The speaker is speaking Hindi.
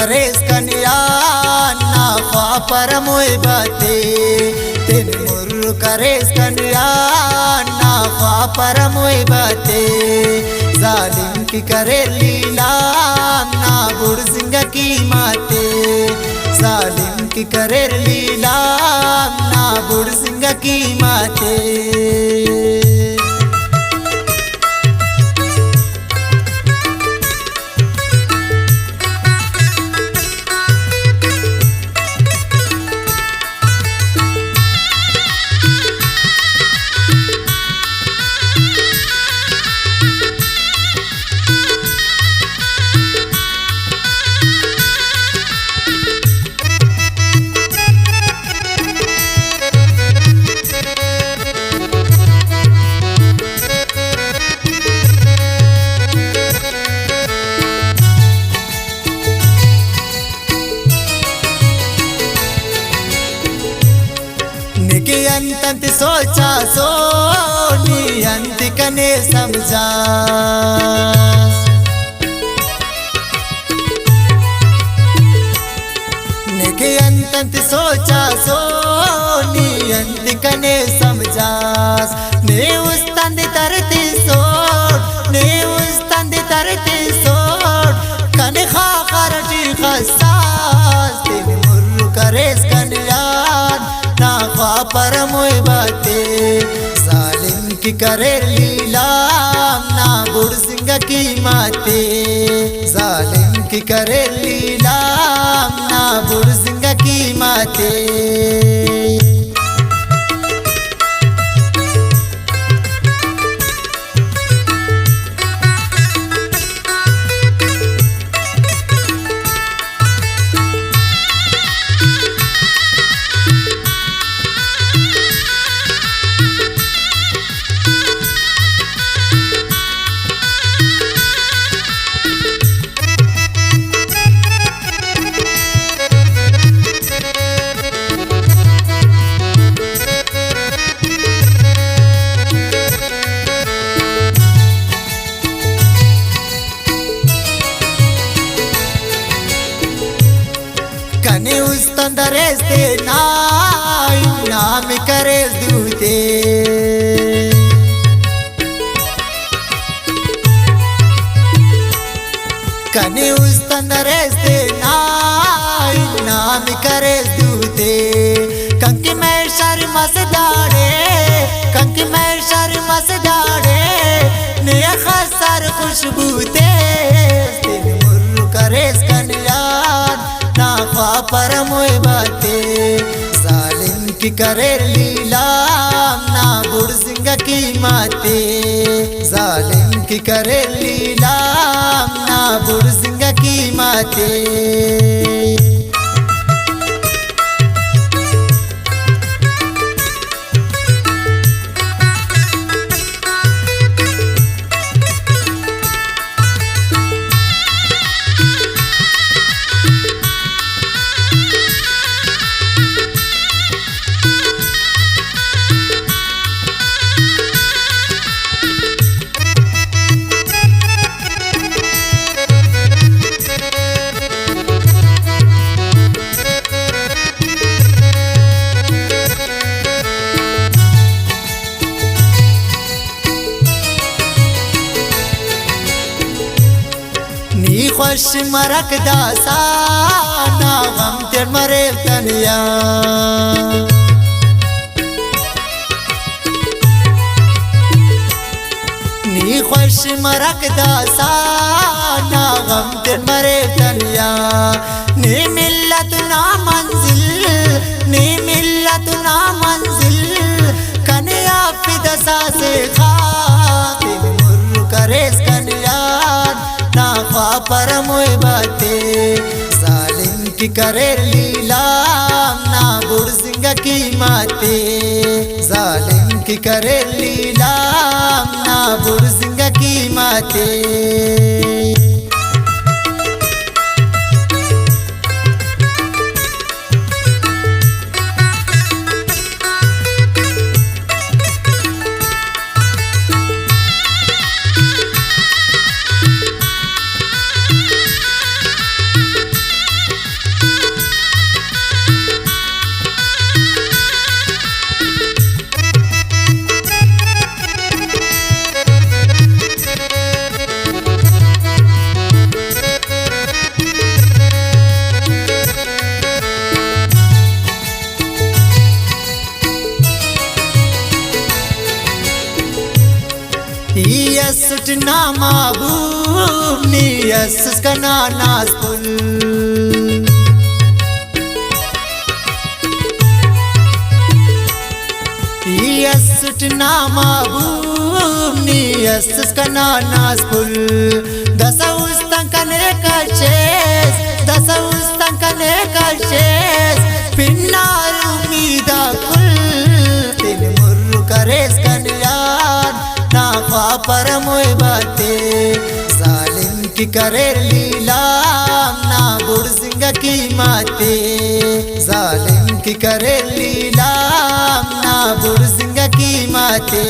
करेस कन्या ना ख्वा पर मोय बाते तेन मुर्र करेस कन्या ना ख्वा पर मोय बाते जालिम की करे लीला ना बुढ़ सिंह की माते जालिम की करे लीला ना बुढ़ सिंह की माते अंत सोचा सोनी अंत कने समझा निके अंत सोचा सोनी अंत कने समझा ने उस तंद तरती सोट ने उस तंद तरती सोट कने खा करटी खसास तेन मुर्र करेस कन्यान ना ख्वा पर मोय बाते जालिम की करे लीला ना बुढ़ सिंह की माते जालिम की करे लीला ना बुढ़ सिंह की माते कने उस तंदरेस ते नाम करेस दूते कने उस तंदरेस ते नाम करेस दूते कंकी मैं शर्मस दाड़े कंकी मैं शर्मस दाड़े ने खसर खुशबूते तेन मुर्र करेस कन्यान ना ख्वा पर मोय बाते जालिम की करे लीला ना बुढ़ सिंह की माते जालिम की करे लीला ना बुढ़ सिंह की माते खुश मरक दासा ना गम तेर मरे तनिया नी खुश मरक दासा ना गम तेर मरे तनिया नी मिल्लत ना मंजिल नी मिल्लत ना मंजिल कन्या फिदसा से खा तेन मुर्र करेस कन्यान ना ख्वा पर मोय बाते जालिम की करे लीला ना बुढ़ सिंह की माते जालिम की करे लीला ना बुढ़ सिंह की माते सुटना महबूब नी यस कना नासपुल सुटना महबूब नी यस कना नासपुल दसउस्तंकने कशेस दसउस्तंकने कशेस पिन्नार उम्मीदा कुल तिन मुर्रु करेस कन्यान नाफा परमोय बाते जालिम की करे लीलाम ना बुढ़ सिंह की माते जालिम की करे लीलाम ना बुढ़ सिंह की माते।